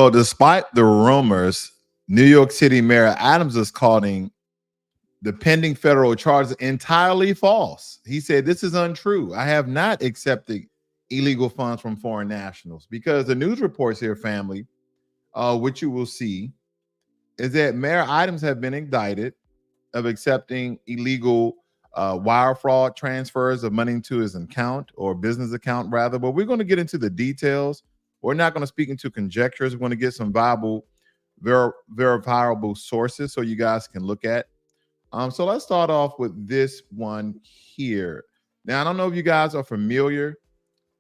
Well, despite the rumors, New York City Mayor Adams is calling the pending federal charges entirely false. He said, "This is untrue. I have not accepted illegal funds from foreign nationals," because the news reports here, family, which you will see, is that Mayor Adams have been indicted of accepting illegal wire fraud transfers of money to his account, or business account rather. But we're going to get into the details. We're not going to speak into conjectures. We're going to get some viable, verifiable sources so you guys can look at. So let's start off with this one here. Now, I don't know if you guys are familiar.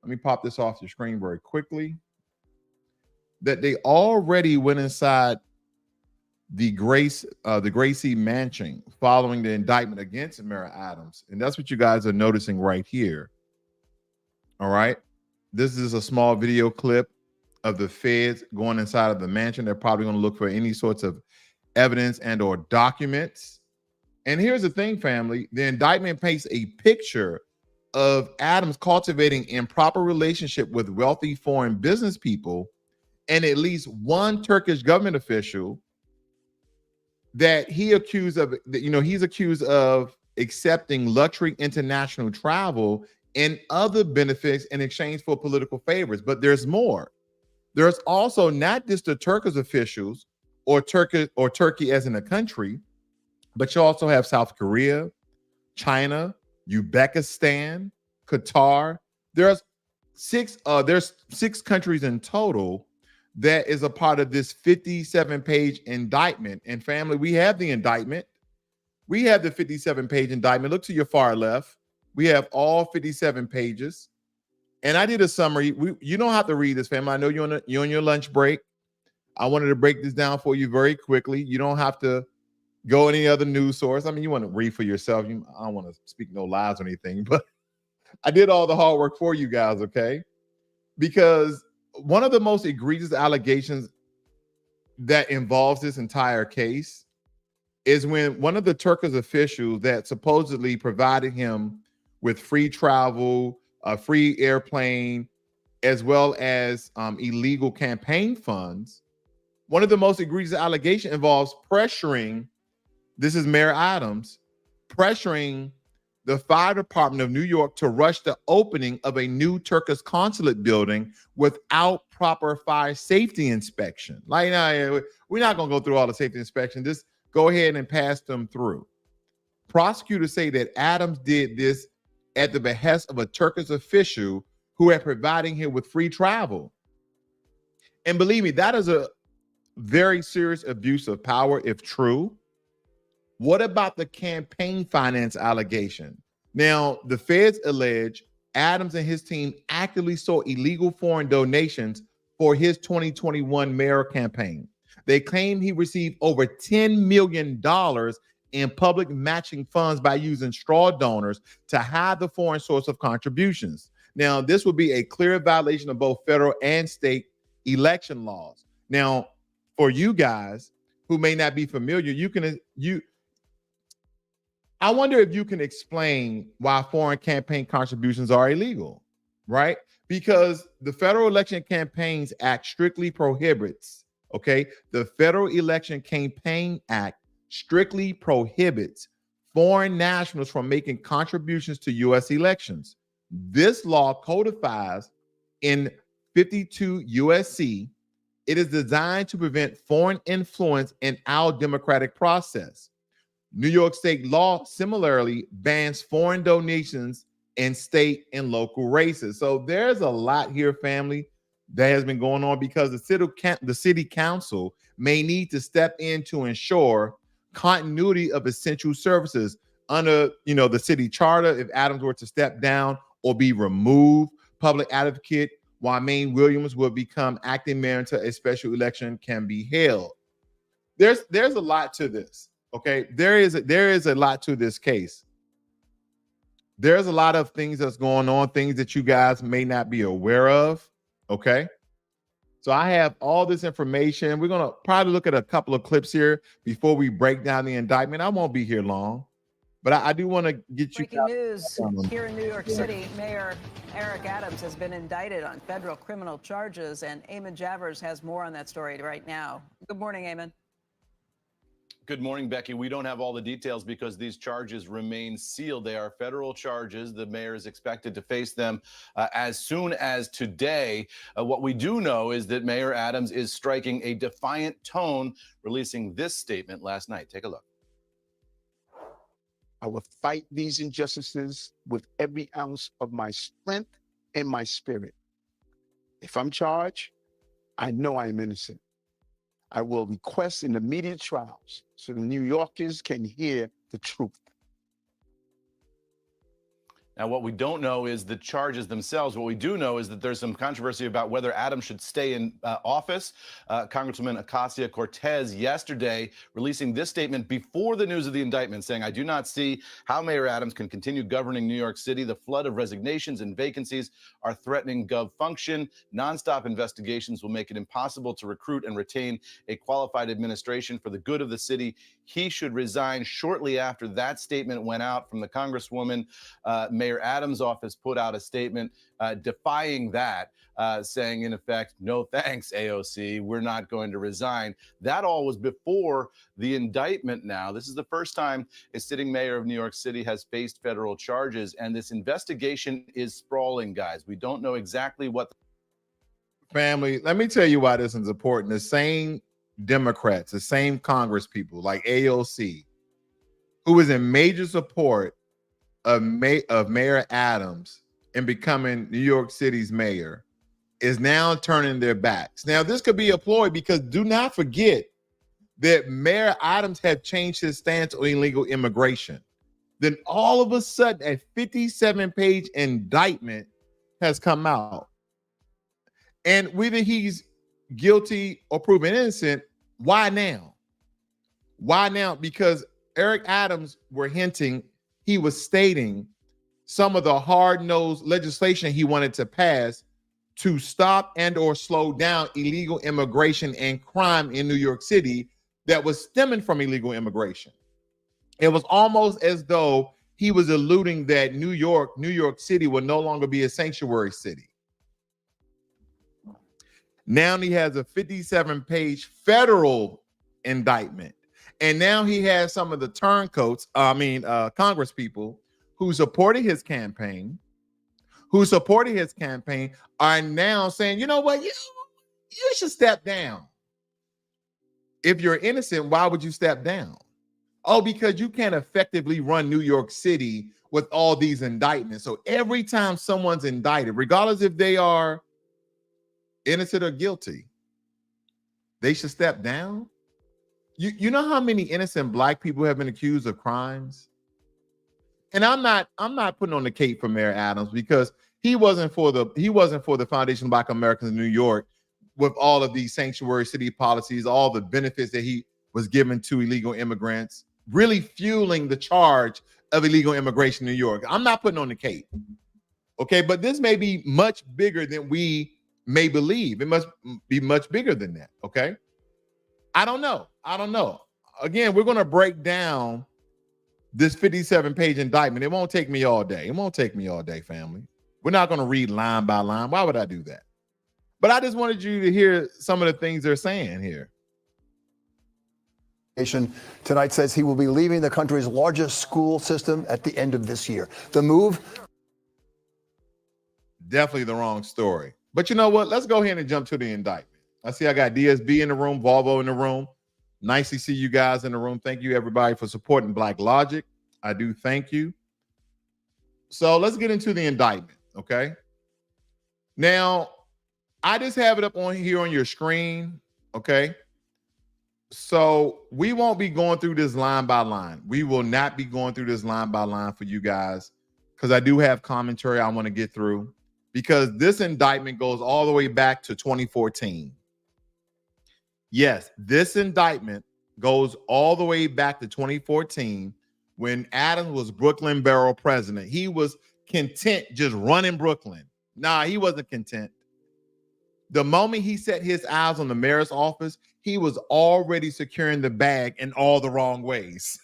Let me pop this off the screen very quickly. That they already went inside the Gracie Mansion following the indictment against Mayor Adams. And that's what you guys are noticing right here. All right. This is a small video clip of the feds going inside of the mansion. They're probably going to look for any sorts of evidence and or documents. And here's the thing, family. The indictment paints a picture of Adams cultivating improper relationship with wealthy foreign business people and at least one Turkish government official that he's accused of accepting luxury international travel and other benefits in exchange for political favors. But there's more. There's also not just the Turkish officials or Turkey as in a country, but you also have South Korea, China, Uzbekistan, Qatar. There's six countries in total that is a part of this 57-page indictment. And family, we have the indictment. We have the 57-page indictment. Look to your far left. We have all 57 pages. And I did a summary. You don't have to read this, family. I know you're on your lunch break. I wanted to break this down for you very quickly. You don't have to go any other news source. I mean, you want to read for yourself. I don't want to speak no lies or anything, but I did all the hard work for you guys, okay? Because one of the most egregious allegations that involves this entire case is when one of the Turkish officials that supposedly provided him with free travel, a free airplane, as well as illegal campaign funds, one of the most egregious allegations involves pressuring, this is Mayor Adams, pressuring the fire department of New York to rush the opening of a new Turkish consulate building without proper fire safety inspection. Like, no, we're not going to go through all the safety inspection. Just go ahead and pass them through. Prosecutors say that Adams did this at the behest of a Turkish official who had providing him with free travel. And believe me, that is a very serious abuse of power if true. What about the campaign finance allegation? Now, the feds allege Adams and his team actively sought illegal foreign donations for his 2021 mayor campaign. They claim he received over $10 million in public matching funds by using straw donors to hide the foreign source of contributions. Now, this would be a clear violation of both federal and state election laws. Now, for you guys who may not be familiar, I wonder if you can explain why foreign campaign contributions are illegal, right? Because the Federal Election Campaigns Act strictly prohibits, okay? The Federal Election Campaign Act strictly prohibits foreign nationals from making contributions to U.S. elections. This law codifies in 52 U.S.C. It is designed to prevent foreign influence in our democratic process. New York state law similarly bans foreign donations in state and local races. So there's a lot here, family, that has been going on because the city council may need to step in to ensure continuity of essential services under, the city charter. If Adams were to step down or be removed, public advocate Wymaine Williams will become acting mayor until a special election can be held. There's a lot to this. Okay, there is a lot to this case. There's a lot of things that's going on, things that you guys may not be aware of. Okay, so I have all this information. We're gonna probably look at a couple of clips here before we break down the indictment. I won't be here long. But I do want to get you Breaking news here in New York City. Mayor Eric Adams has been indicted on federal criminal charges, and Eamon Javers has more on that story right now. Good morning, Eamon. Good morning, Becky. We don't have all the details because these charges remain sealed. They are federal charges. The mayor is expected to face them as soon as today. What we do know is that Mayor Adams is striking a defiant tone, releasing this statement last night. Take a look. I will fight these injustices with every ounce of my strength and my spirit. If I'm charged, I know I am innocent. I will request an immediate trials so the New Yorkers can hear the truth. Now, what we don't know is the charges themselves. What we do know is that there's some controversy about whether Adams should stay in office. Congresswoman Ocasio-Cortez yesterday releasing this statement before the news of the indictment, saying, "I do not see how Mayor Adams can continue governing New York City. The flood of resignations and vacancies are threatening gov function. Nonstop investigations will make it impossible to recruit and retain a qualified administration for the good of the city. He should resign." Shortly after that statement went out from the Congresswoman, Mayor Adams' office put out a statement defying that, saying, in effect, no thanks, AOC, we're not going to resign. That all was before the indictment now. This is the first time a sitting mayor of New York City has faced federal charges, and this investigation is sprawling, guys. We don't know exactly what. family. Let me tell you why this is important. The same Democrats, the same Congress people like AOC, who is in major support of Mayor Adams and becoming New York City's mayor, is now turning their backs. Now, this could be a ploy because do not forget that Mayor Adams had changed his stance on illegal immigration. Then all of a sudden, a 57-page indictment has come out. And whether he's guilty or proven innocent, why now? Why now? Because Eric Adams were hinting, he was stating some of the hard-nosed legislation he wanted to pass to stop and or slow down illegal immigration and crime in New York City that was stemming from illegal immigration. It was almost as though he was alluding that New York City will no longer be a sanctuary city. Now he has a 57-page federal indictment. And now he has some of the turncoats, Congress people who supported his campaign, are now saying, you know what, you should step down. If you're innocent, why would you step down? Oh, because you can't effectively run New York City with all these indictments. So every time someone's indicted, regardless if they are innocent or guilty, they should step down. You know how many innocent Black people have been accused of crimes? And I'm not putting on the cape for Mayor Adams because he wasn't for the Foundation of Black Americans in New York with all of these sanctuary city policies, all the benefits that he was given to illegal immigrants, really fueling the charge of illegal immigration in New York. I'm not putting on the cape. Okay, but this may be much bigger than we may believe. It must be much bigger than that. Okay. I don't know. Again, we're going to break down this 57-page indictment. It won't take me all day. Family. We're not going to read line by line. Why would I do that? But I just wanted you to hear some of the things they're saying here. Tonight says he will be leaving the country's largest school system at the end of this year. The move. Definitely the wrong story. But you know what? Let's go ahead and jump to the indictment. I see I got DSB in the room, Volvo in the room. Nice to see you guys in the room. Thank you, everybody, for supporting Black Logic. I do thank you. So let's get into the indictment, okay? Now, I just have it up on here on your screen, okay? So we won't be going through this line by line. We will not be going through this line by line for you guys because I do have commentary I want to get through because this indictment goes all the way back to 2014. Yes, this indictment goes all the way back to 2014 when Adams was Brooklyn Borough President. He was content just running Brooklyn. Nah, he wasn't content. The moment he set his eyes on the mayor's office, he was already securing the bag in all the wrong ways.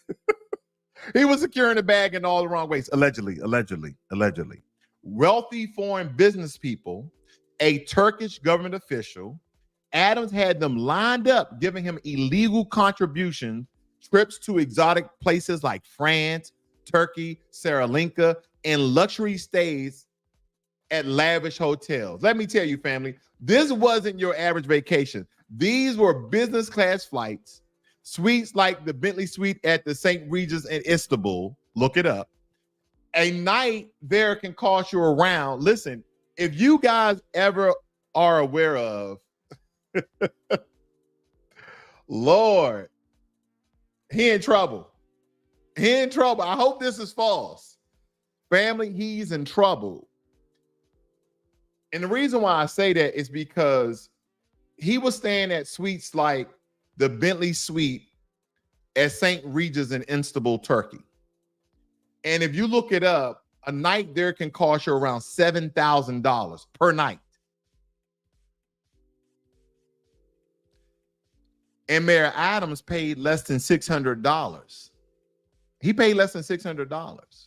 He was securing the bag in all the wrong ways. Allegedly. Wealthy foreign business people, a Turkish government official. Adams had them lined up, giving him illegal contributions, trips to exotic places like France, Turkey, Sri Lanka, and luxury stays at lavish hotels. Let me tell you, family, this wasn't your average vacation. These were business class flights, suites like the Bentley suite at the St. Regis in Istanbul. Look it up. A night there can cost you around, listen, if you guys ever are aware of, Lord, he in trouble. I hope this is false. Family, he's in trouble. And the reason why I say that is because he was staying at suites like the Bentley suite at St. Regis in Istanbul, Turkey. And if you look it up, a night there can cost you around $7,000 per night. And Mayor Adams paid less than $600. He paid less than $600.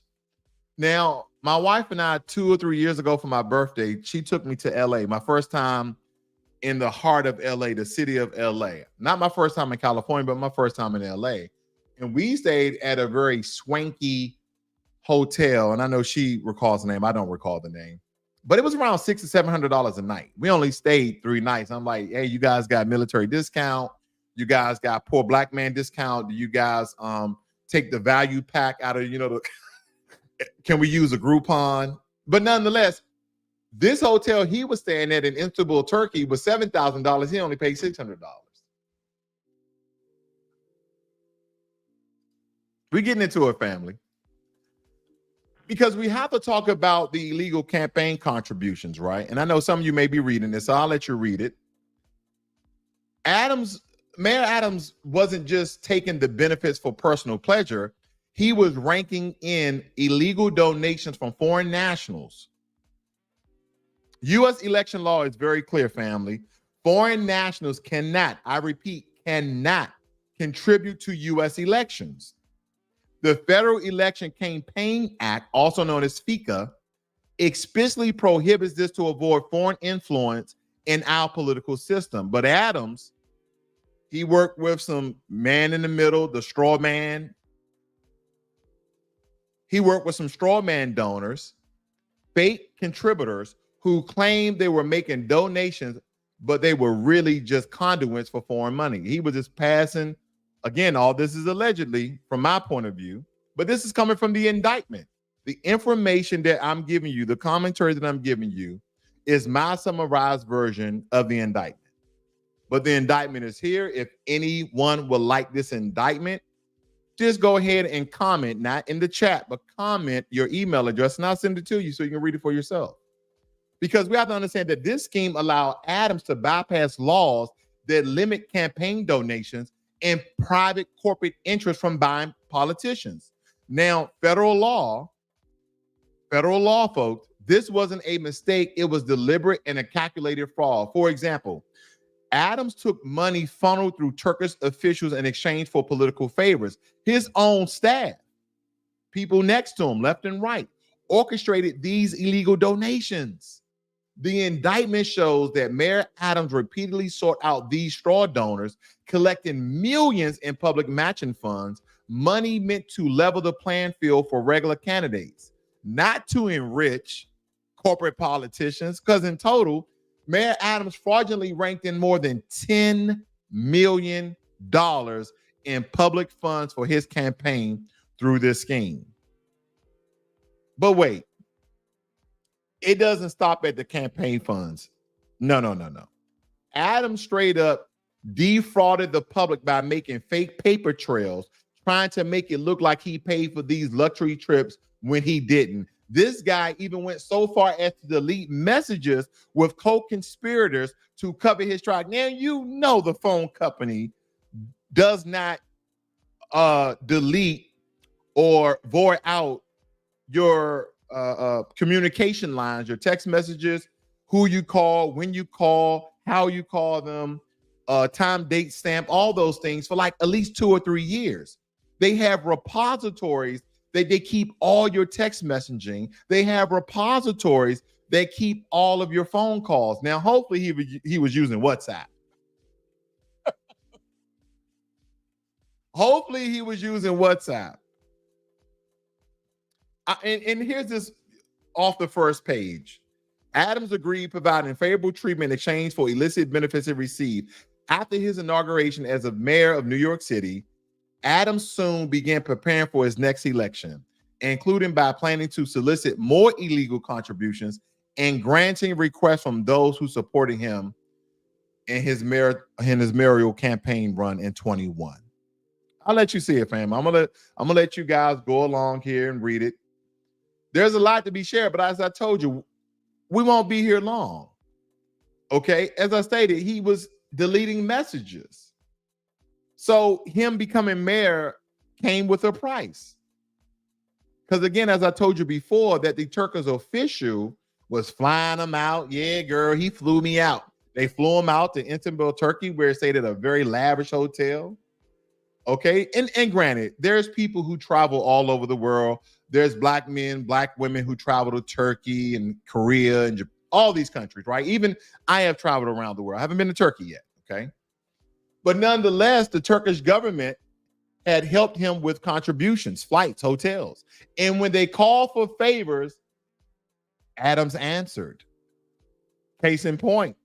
Now, my wife and I, 2 or 3 years ago for my birthday, she took me to LA, my first time in the heart of LA, the city of LA. Not my first time in California, but my first time in LA. And we stayed at a very swanky hotel. And I know she recalls the name. I don't recall the name. But it was around $600 to $700 a night. We only stayed 3 nights. I'm like, hey, you guys got military discount. You guys got poor black man discount. Do you guys take the value pack out of, can we use a Groupon? But nonetheless, this hotel he was staying at in Istanbul, Turkey was $7,000. He only paid $600. We're getting into it, family. Because we have to talk about the illegal campaign contributions, right? And I know some of you may be reading this, so I'll let you read it. Mayor Adams wasn't just taking the benefits for personal pleasure. He was ranking in illegal donations from foreign nationals. U.S. election law is very clear, family. Foreign nationals cannot, I repeat, cannot contribute to U.S. elections. The Federal Election Campaign Act, also known as FECA, explicitly prohibits this to avoid foreign influence in our political system. But Adams, he worked with some man in the middle, the straw man. He worked with some straw man donors, fake contributors who claimed they were making donations, but they were really just conduits for foreign money. He was just passing, again, all this is allegedly from my point of view, but this is coming from the indictment. The information that I'm giving you, the commentary that I'm giving you is my summarized version of the indictment. But the indictment is here. If anyone would like this indictment, just go ahead and comment, not in the chat, but comment your email address and I'll send it to you so you can read it for yourself. Because we have to understand that this scheme allowed Adams to bypass laws that limit campaign donations and private corporate interests from buying politicians. Now, federal law, folks, this wasn't a mistake. It was deliberate and a calculated fraud. For example, Adams took money funneled through Turkish officials in exchange for political favors. His own staff, people next to him, left and right, orchestrated these illegal donations. The indictment shows that Mayor Adams repeatedly sought out these straw donors, collecting millions in public matching funds, money meant to level the playing field for regular candidates, not to enrich corporate politicians, because in total, Mayor Adams fraudulently ranked in more than $10 million in public funds for his campaign through this scheme. But wait, it doesn't stop at the campaign funds. No. Adams straight up defrauded the public by making fake paper trails, trying to make it look like he paid for these luxury trips when he didn't. This guy even went so far as to delete messages with co-conspirators to cover his track. Now, you know the phone company does not delete or void out your communication lines, your text messages, who you call, when you call, how you call them, time, date, stamp, all those things for like at least 2 or 3 years. They have repositories that they keep all your text messaging. They have repositories that keep all of your phone calls. Now, hopefully he was using WhatsApp. Hopefully he was using WhatsApp. And here's this off the first page. Adams agreed providing favorable treatment in exchange for illicit benefits he received. After his inauguration as a mayor of New York City, Adams soon began preparing for his next election, including by planning to solicit more illegal contributions and granting requests from those who supported him in his mayoral campaign run in 21. I'll let you see it, fam. I'm gonna let you guys go along here and read it. There's a lot to be shared, but as I told you, we won't be here long. Okay, as I stated, he was deleting messages. So him becoming mayor came with a price. Because again, as I told you before, that the Turkish official was flying him out. Yeah, girl, he flew me out. They flew him out to Istanbul, Turkey, where he stayed at a very lavish hotel. Okay, and granted, there's people who travel all over the world. There's black men, black women who travel to Turkey and Korea and all these countries, right? Even I have traveled around the world. I haven't been to Turkey yet, okay? But nonetheless, the Turkish government had helped him with contributions, flights, hotels. And when they called for favors, Adams answered. Case in point,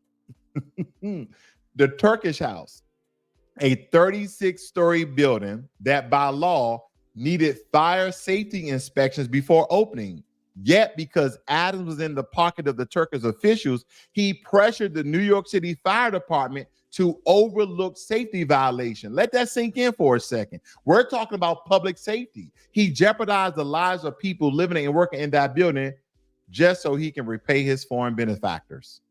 the Turkish house, a 36-story building that by law needed fire safety inspections before opening. Yet, because Adams was in the pocket of the Turkish officials, he pressured the New York City Fire Department to overlook safety violation. Let that sink in for a second. We're talking about public safety. He jeopardized the lives of people living and working in that building just so he can repay his foreign benefactors.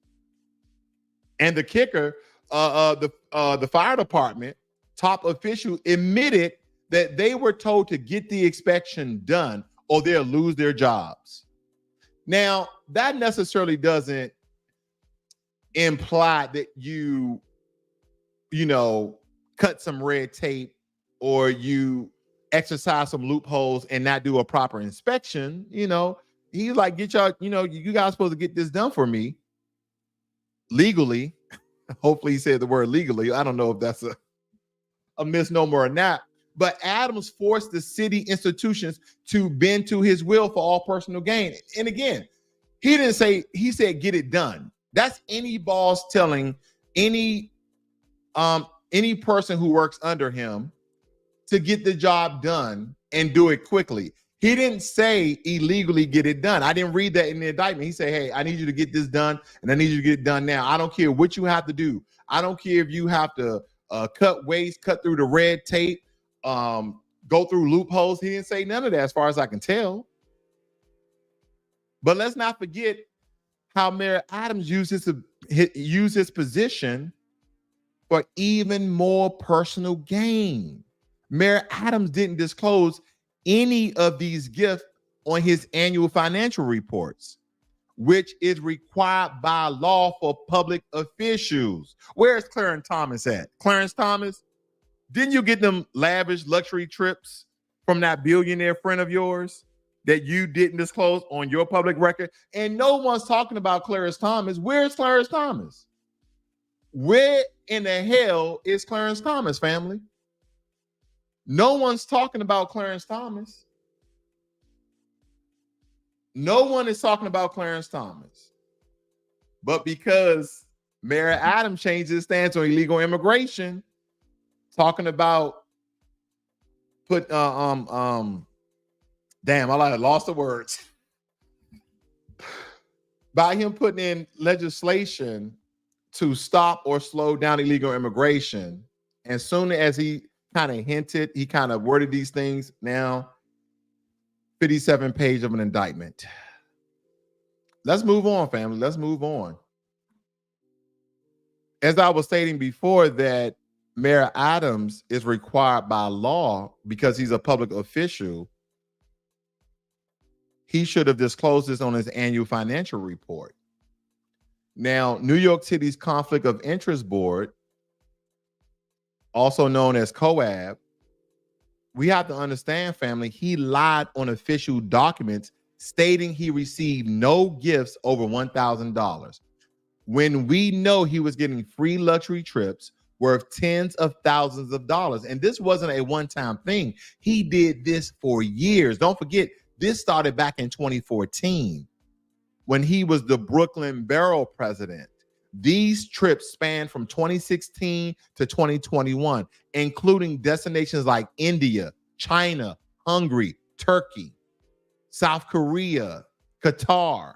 And the kicker, the fire department top official admitted that they were told to get the inspection done or they'll lose their jobs. Now, that necessarily doesn't imply that you cut some red tape or you exercise some loopholes and not do a proper inspection. He's like, get y'all, you guys supposed to get this done for me legally. Hopefully he said the word legally. I don't know if that's a misnomer or not. But Adams forced the city institutions to bend to his will for all personal gain. And again, he didn't say, he said, get it done. That's any boss telling any person who works under him to get the job done and do it quickly. He didn't say illegally get it done. I didn't read that in the indictment. He said, hey, I need you to get this done and I need you to get it done now. I don't care what you have to do. I don't care if you have to cut waste, cut through the red tape, go through loopholes. He didn't say none of that as far as I can tell. But let's not forget how Mayor Adams used his position for even more personal gain. Mayor Adams didn't disclose any of these gifts on his annual financial reports, which is required by law for public officials. Where's Clarence Thomas at? Clarence Thomas, didn't you get them lavish luxury trips from that billionaire friend of yours that you didn't disclose on your public record? And no one's talking about Clarence Thomas. Where's Clarence Thomas? Where in the hell is Clarence Thomas, family? No one's talking about Clarence Thomas. No one is talking about Clarence Thomas. But because Mayor Adams changed his stance on illegal immigration, talking about damn, I lost the words. By him putting in legislation to stop or slow down illegal immigration, and soon as he kind of hinted, he kind of worded these things. Now, 57 page of an indictment. Let's move on, family. Let's move on. As I was stating before, that Mayor Adams is required by law because he's a public official. He should have disclosed this on his annual financial report. Now, New York City's Conflict of Interest Board, also known as COAB, we have to understand, family, he lied on official documents stating he received no gifts over $1,000 when we know he was getting free luxury trips worth tens of thousands of dollars. And this wasn't a one-time thing. He did this for years. Don't forget, this started back in 2014 when he was the Brooklyn Borough President. These trips spanned from 2016 to 2021, including destinations like India, China, Hungary, Turkey, South Korea, Qatar.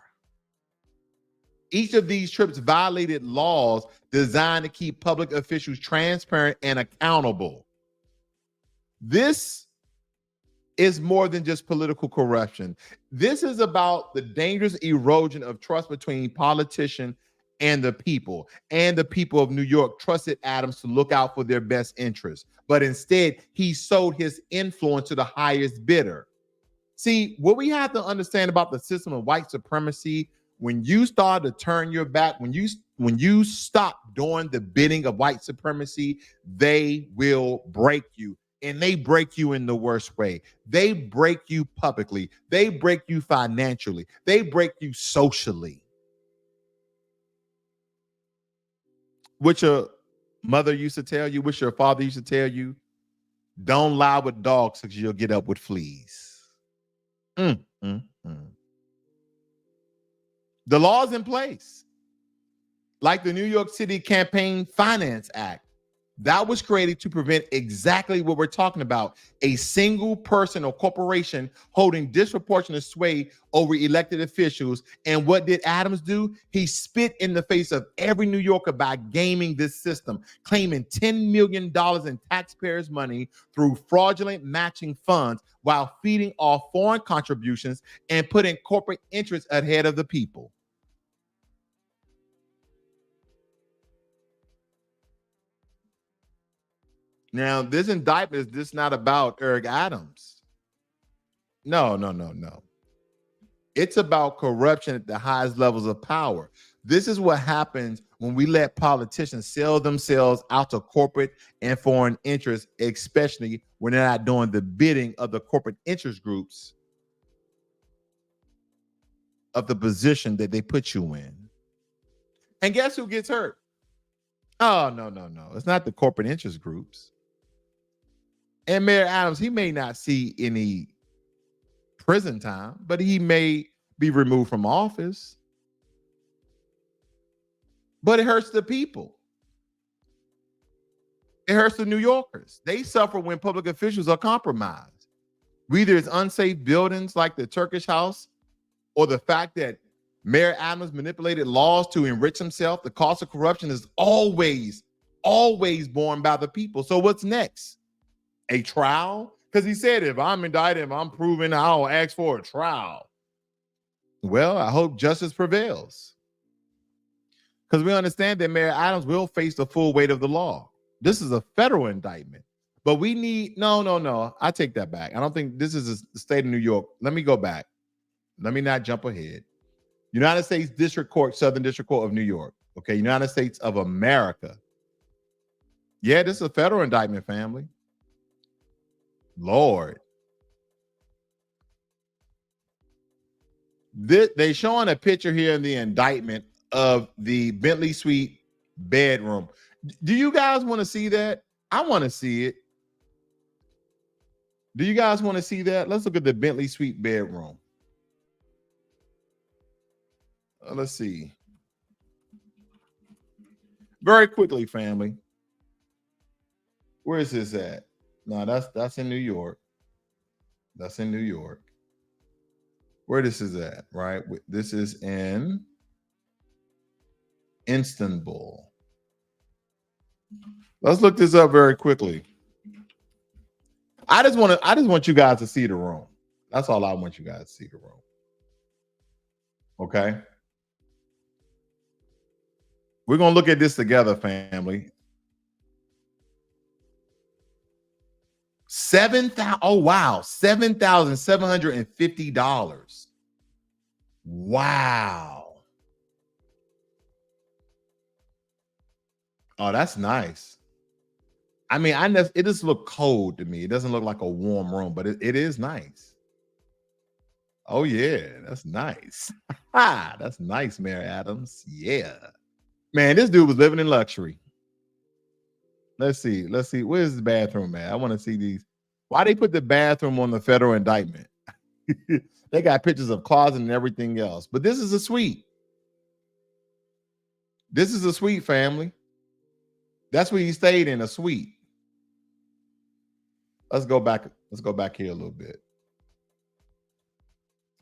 Each of these trips violated laws designed to keep public officials transparent and accountable. This is more than just political corruption. This is about the dangerous erosion of trust between politicians and the people of New York trusted Adams to look out for their best interests. But instead, he sold his influence to the highest bidder. See, what we have to understand about the system of white supremacy, when you start to turn your back, when you stop doing the bidding of white supremacy, they will break you. And they break you in the worst way. They break you publicly. They break you financially. They break you socially. What your mother used to tell you, what your father used to tell you, don't lie with dogs because you'll get up with fleas. The law's in place, like the New York City Campaign Finance Act. That was created to prevent exactly what we're talking about, a single person or corporation holding disproportionate sway over elected officials. And what did Adams do? He spit in the face of every New Yorker by gaming this system, claiming $10 million in taxpayers' money through fraudulent matching funds while feeding off foreign contributions and putting corporate interests ahead of the people. Now, this indictment is just not about Eric Adams. No. It's about corruption at the highest levels of power. This is what happens when we let politicians sell themselves out to corporate and foreign interests, especially when they're not doing the bidding of the corporate interest groups of the position that they put you in. And guess who gets hurt? Oh, no. It's not the corporate interest groups. And Mayor Adams, he may not see any prison time, but he may be removed from office. But it hurts the people. It hurts the New Yorkers. They suffer when public officials are compromised. Whether it's unsafe buildings like the Turkish house or the fact that Mayor Adams manipulated laws to enrich himself, the cost of corruption is always borne by the people. So what's next? A trial? Because he said, if I'm indicted, if I'm proven, I'll ask for a trial. Well, I hope justice prevails. Because we understand that Mayor Adams will face the full weight of the law. This is a federal indictment. But we need, no. I take that back. I don't think this is the state of New York. Let me go back. Let me not jump ahead. United States District Court, Southern District Court of New York. Okay, United States of America. Yeah, this is a federal indictment, family. Lord. They showing a picture here in the indictment of the Bentley Suite bedroom. Do you guys want to see that? I want to see it. Do you guys want to see that? Let's look at the Bentley Suite bedroom. Let's see. Very quickly, family. Where is this at? No, that's in New York. That's in New York. Where this is at, right? This is in Istanbul. Let's look this up very quickly. I just want you guys to see the room. That's all I want you guys to see the room. Okay. We're gonna look at this together, family. $7,750. Wow. Oh, that's nice. I mean, it just look cold to me. It doesn't look like a warm room, but it is nice. Oh yeah, that's nice. That's nice, Mayor Adams. Yeah. Man, this dude was living in luxury. Let's see. Where's the bathroom at? I want to see these. Why they put the bathroom on the federal indictment? They got pictures of closet and everything else. But this is a suite. This is a suite, family. That's where he stayed, in a suite. Let's go back here a little bit.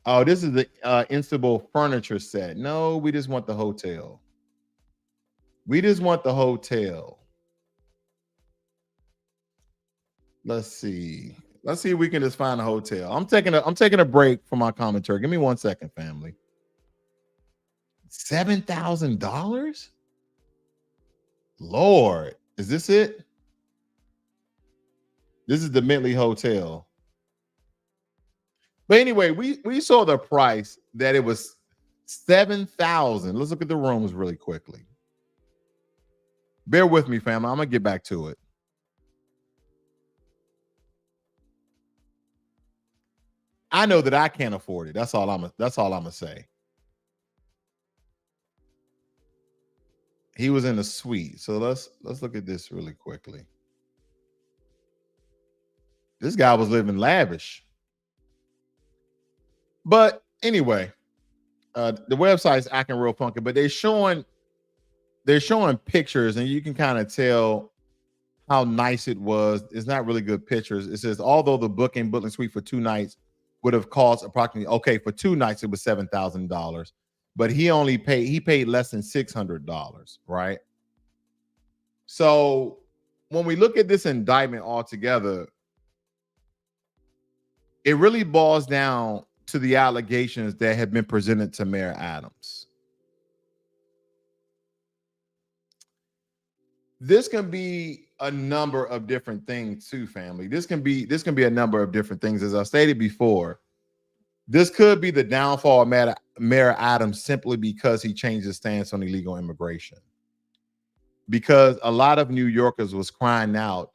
Oh, this is the instable furniture set. No, we just want the hotel. We just want the hotel. Let's see. Let's see if we can just find a hotel. I'm taking a break from my commentary. Give me 1 second, family. $7,000? Lord, is this it? This is the Bentley Hotel. But anyway, we saw the price that it was $7,000. Let's look at the rooms really quickly. Bear with me, family. I'm gonna get back to it. I know that I can't afford it. That's all I'm gonna say. He was in a suite. So let's look at this really quickly. This guy was living lavish. But anyway, the website's acting real funky, but they're showing pictures, and you can kind of tell how nice it was. It's not really good pictures. It says, although the Brooklyn suite for 2 nights would have cost approximately, okay, for 2 nights it was $7,000, but he paid less than $600, right? So when we look at this indictment altogether, it really boils down to the allegations that have been presented to Mayor Adams. This can be a number of different things too, family. This can be a number of different things. As I stated before, this could be the downfall of Mayor Adams simply because he changed his stance on illegal immigration. Because a lot of New Yorkers was crying out,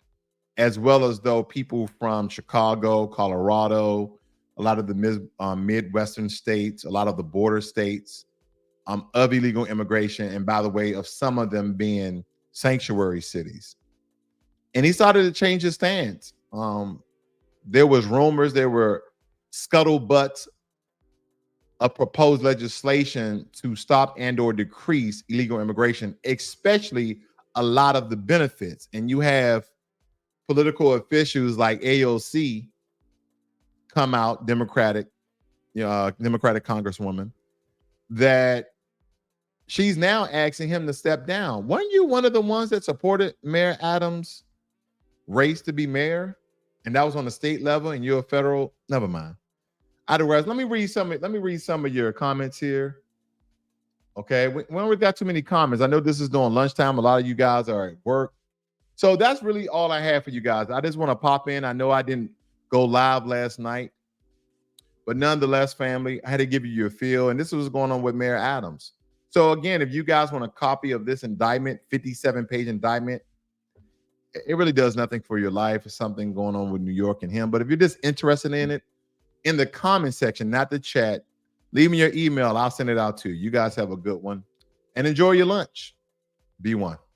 as well as though people from Chicago, Colorado, a lot of the Midwestern states, a lot of the border states of illegal immigration, and by the way, of some of them being sanctuary cities. And he started to change his stance. There was rumors, there were scuttlebutts of proposed legislation to stop and or decrease illegal immigration, especially a lot of the benefits. And you have political officials like AOC come out, Democratic Congresswoman, that she's now asking him to step down. Weren't you one of the ones that supported Mayor Adams' race to be mayor? And that was on the state level, and you're a federal. Never mind. Otherwise, let me read some of your comments here. Okay, we don't got too many comments. I know this is during lunchtime. A lot of you guys are at work. So that's really all I have for you guys. I just want to pop in. I know I didn't go live last night, but nonetheless, family, I had to give you your feel. And this is what's going on with Mayor Adams. So again, if you guys want a copy of this indictment, 57-page indictment, it really does nothing for your life. It's something going on with New York and him. But if you're just interested in it, in the comment section, not the chat, leave me your email. I'll send it out to you. You guys have a good one and enjoy your lunch. Be one.